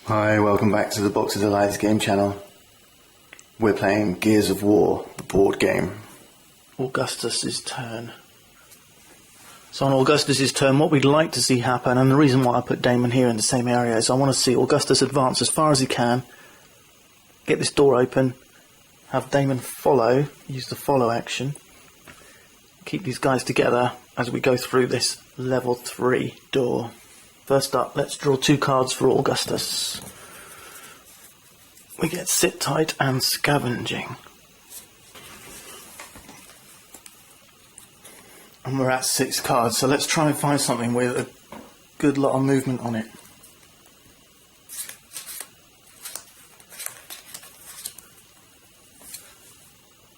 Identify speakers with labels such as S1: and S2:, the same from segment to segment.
S1: Hi, welcome back to the Box of Delights game channel. We're playing Gears of War, the board game.
S2: Augustus's turn. So on Augustus's turn, what we'd like to see happen, and the reason why I put Damon here in the same area, is I want to see Augustus advance as far as he can, get this door open, have Damon follow, use the follow action, keep these guys together as we go through this level 3 door. First up, let's draw 2 cards for Augustus. We get Sit Tight and Scavenging. And we're at 6 cards, so let's try and find something with a good lot of movement on it.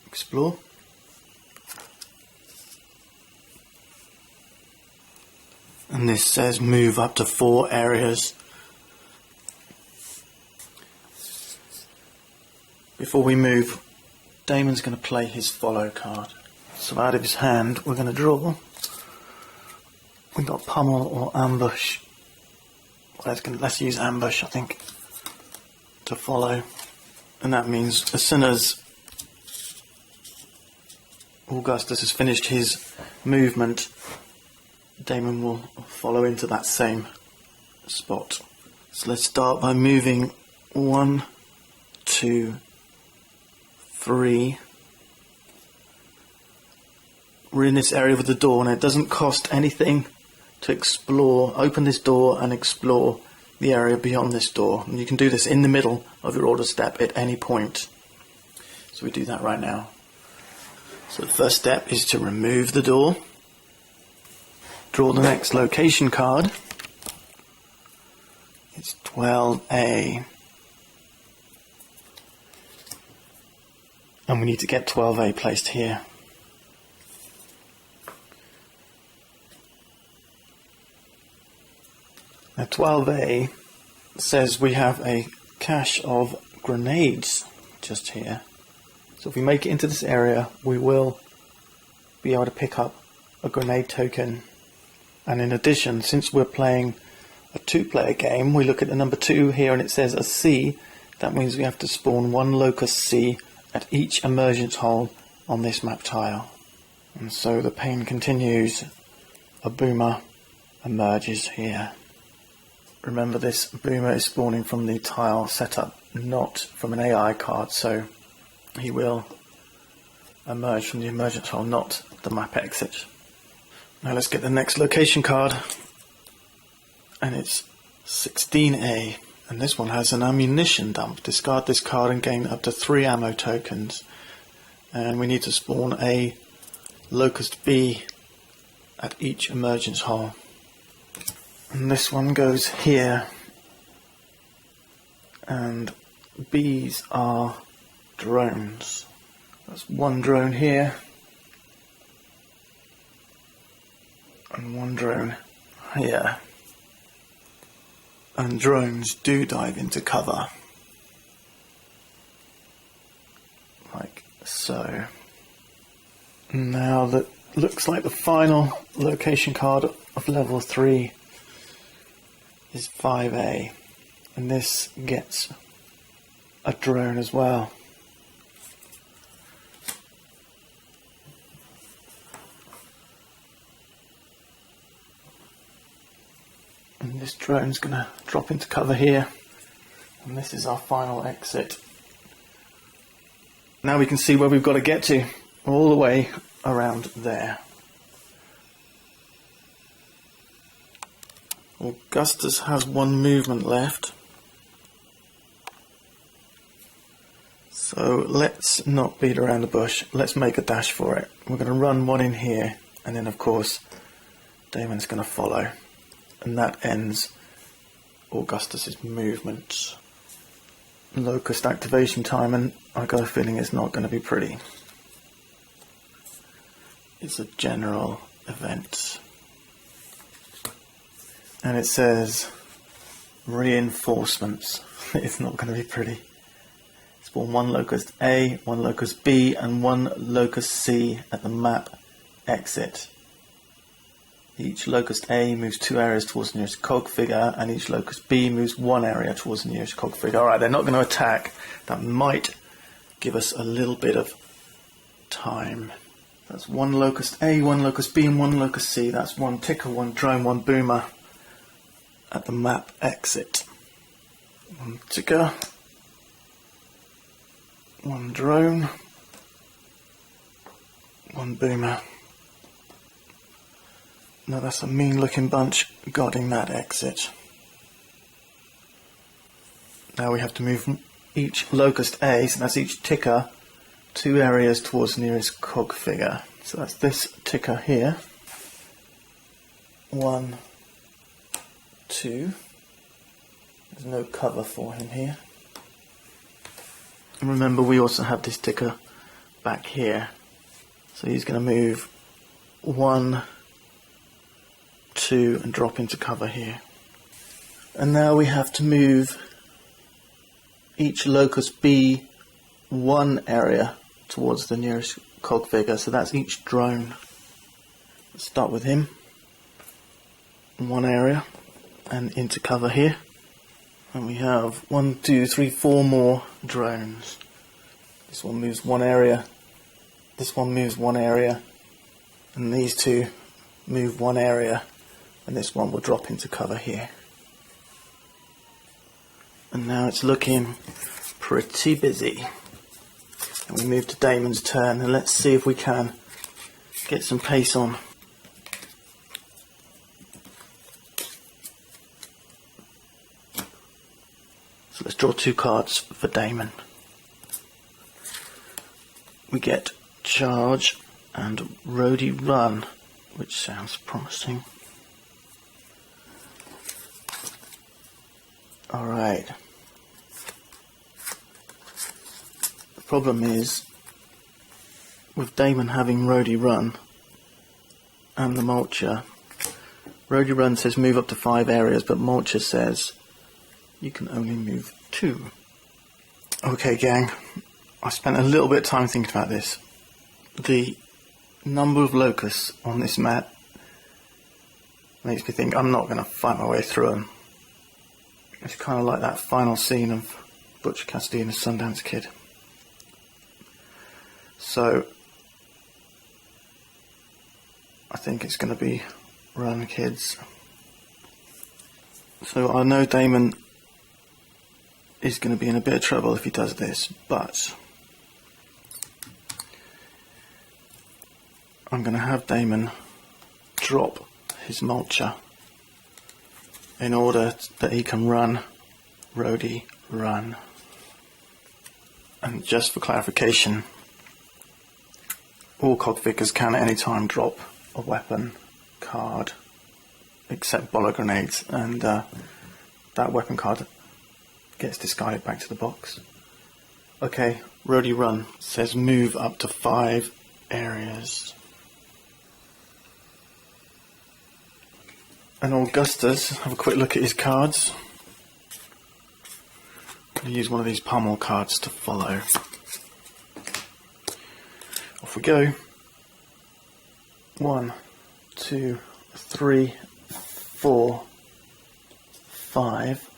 S2: Explore. And this says move up to 4 areas. Before we move, Damon's going to play his follow card. So out of his hand, we're going to draw. We've got Pummel or Ambush. Let's use Ambush, I think, to follow. And that means as soon as Augustus has finished his movement, Damon will follow into that same spot. So let's start by moving 1, 2, 3. We're in this area with the door, and it doesn't cost anything to explore, open this door and explore the area beyond this door. And you can do this in the middle of your order step at any point. So we do that right now. So the first step is to remove the door. Draw the next location card. It's 12A. And we need to get 12A placed here. Now 12A says we have a cache of grenades just here. So if we make it into this area, we will be able to pick up a grenade token. And in addition, since we're playing a 2-player game, we look at the number 2 here and it says a C. That means we have to spawn 1 Locust C at each emergence hole on this map tile. And so the pain continues. A boomer emerges here. Remember, this boomer is spawning from the tile setup, not from an AI card, so he will emerge from the emergence hole, not the map exit. Now let's get the next location card, and it's 16A, and this one has an ammunition dump. Discard this card and gain up to 3 ammo tokens, and we need to spawn a Locust B at each emergence hole. And this one goes here, and B's are drones. That's 1 drone here, and 1 drone here. And drones do dive into cover, like so. Now that looks like the final location card of level 3 is 5A, and this gets a drone as well. And this drone's going to drop into cover here, and this is our final exit. Now we can see where we've got to get to, all the way around there. Augustus has 1 movement left, so let's not beat around the bush, let's make a dash for it. We're going to run 1 in here, and then of course Damon's going to follow. And that ends Augustus's movement. Locust activation time, and I got a feeling it's not going to be pretty. It's a general event. And it says reinforcements. It's not going to be pretty. Spawn 1 Locust A, 1 Locust B, and 1 Locust C at the map exit. Each locust A moves 2 areas towards the nearest cog figure, and each locust B moves 1 area towards the nearest cog figure. Alright, they're not going to attack. That might give us a little bit of time. That's 1 locust A, 1 locust B, and 1 locust C. That's 1 ticker, 1 drone, 1 boomer at the map exit. 1 ticker, 1 drone, 1 boomer. Now that's a mean looking bunch guarding that exit. Now we have to move each locust A, so that's each ticker, 2 areas towards the nearest cog figure. So that's this ticker here. 1, 2. There's no cover for him here. And remember, we also have this ticker back here. So he's going to move 1, 2 and drop into cover here. And now we have to move each locust B 1 area towards the nearest cog figure, so that's each drone. Let's start with him. 1 area and into cover here. And we have 1, 2, 3, 4 more drones. This one moves 1 area, this one moves 1 area, and these 2 move 1 area, and this one will drop into cover here. And now it's looking pretty busy. And we move to Damon's turn, and let's see if we can get some pace on. So let's draw 2 cards for Damon. We get Charge and Roadie Run, which sounds promising. Alright. The problem is, with Damon having Roadie Run and the Mulcher, Roadie Run says move up to 5 areas, but Mulcher says you can only move 2. Okay, gang, I spent a little bit of time thinking about this. The number of locusts on this map makes me think I'm not going to fight my way through them. It's kind of like that final scene of Butch Cassidy and the Sundance Kid. So I think it's going to be run, kids. So I know Damon is going to be in a bit of trouble if he does this, but I'm going to have Damon drop his Mulcher in order that he can run Roadie Run. And just for clarification, all cog figures can at any time drop a weapon card except bollard grenades, and that weapon card gets discarded back to the box. Okay, Roadie Run says move up to 5 areas. And Augustus, have a quick look at his cards. I'm going to use one of these pommel cards to follow. Off we go. 1, 2, 3, 4, 5.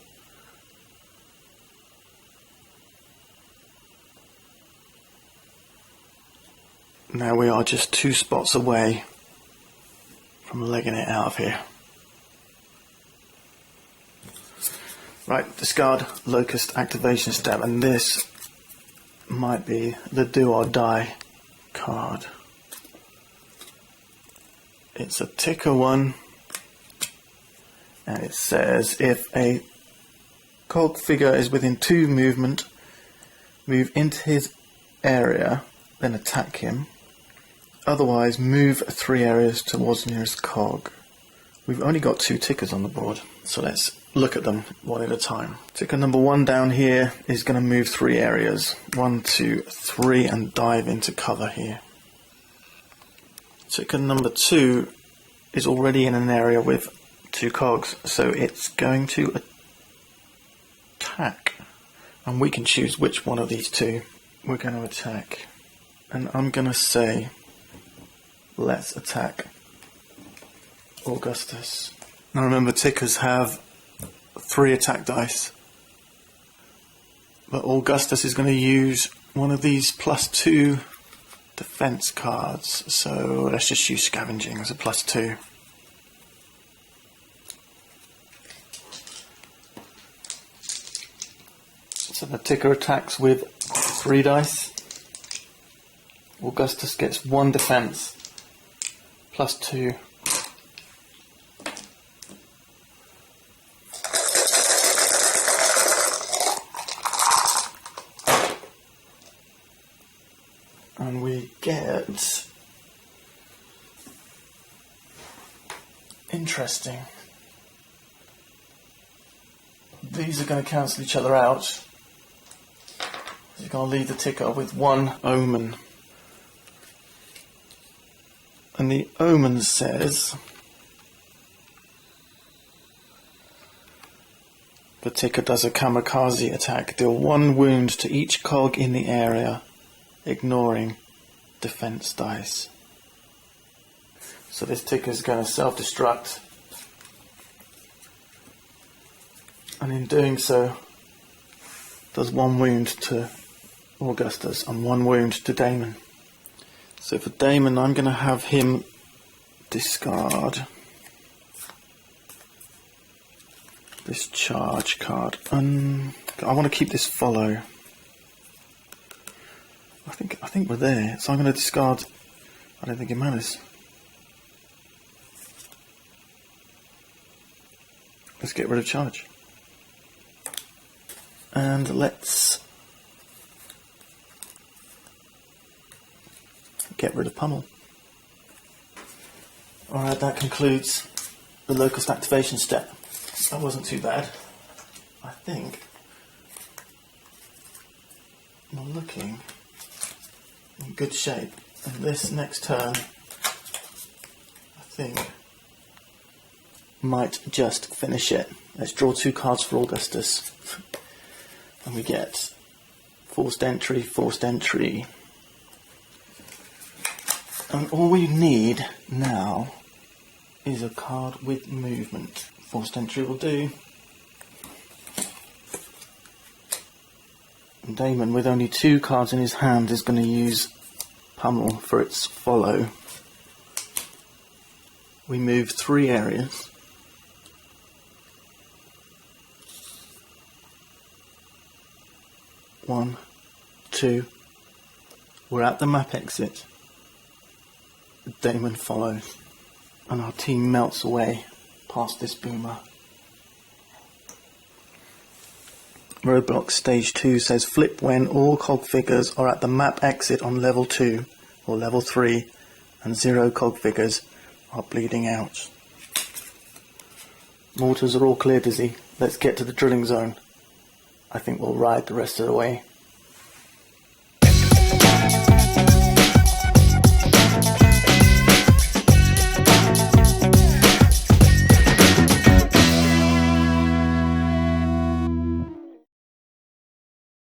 S2: Now we are just 2 spots away from legging it out of here. Right, discard Locust activation step, and this might be the do or die card. It's a ticker 1, and it says if a cog figure is within 2 movement, move into his area, then attack him. Otherwise, move 3 areas towards the nearest cog. We've only got 2 tickers on the board, so let's look at them one at a time. Ticker number 1 down here is going to move 3 areas. 1, 2, 3, and dive into cover here. Ticker number 2 is already in an area with 2 cogs, so it's going to attack. And we can choose which one of these 2 we're going to attack. And I'm going to say, let's attack Augustus. Now remember, tickers have 3 attack dice, but Augustus is going to use one of these +2 defense cards, so let's just use scavenging as a +2. So the ticker attacks with 3 dice. Augustus gets 1 defense, +2. And we get... interesting. These are going to cancel each other out. You're going to leave the ticker with 1 omen. And the omen says... the ticker does a kamikaze attack. Deal 1 wound to each cog in the area, ignoring defense dice. So this ticker is going to self-destruct, and in doing so does 1 wound to Augustus and 1 wound to Damon. So for Damon, I'm going to have him discard this charge card. I want to keep this follow. I think we're there, so I'm going to discard. I don't think it matters. Let's get rid of charge. And let's get rid of pummel. Alright, that concludes the Locust activation step. That wasn't too bad. I think we're looking in good shape. And this next turn, I think, might just finish it. Let's draw 2 cards for Augustus. And we get forced entry, forced entry. And all we need now is a card with movement. Forced entry will do. And Damon, with only 2 cards in his hand, is going to use pummel for its follow. We move 3 areas. One, 2. We're at the map exit. Damon follows, and our team melts away past this boomer. Roadblocks stage 2 says flip when all cog figures are at the map exit on level 2 or level 3 and 0 cog figures are bleeding out. Mortars are all clear, Dizzy. Let's get to the drilling zone. I think we'll ride the rest of the way.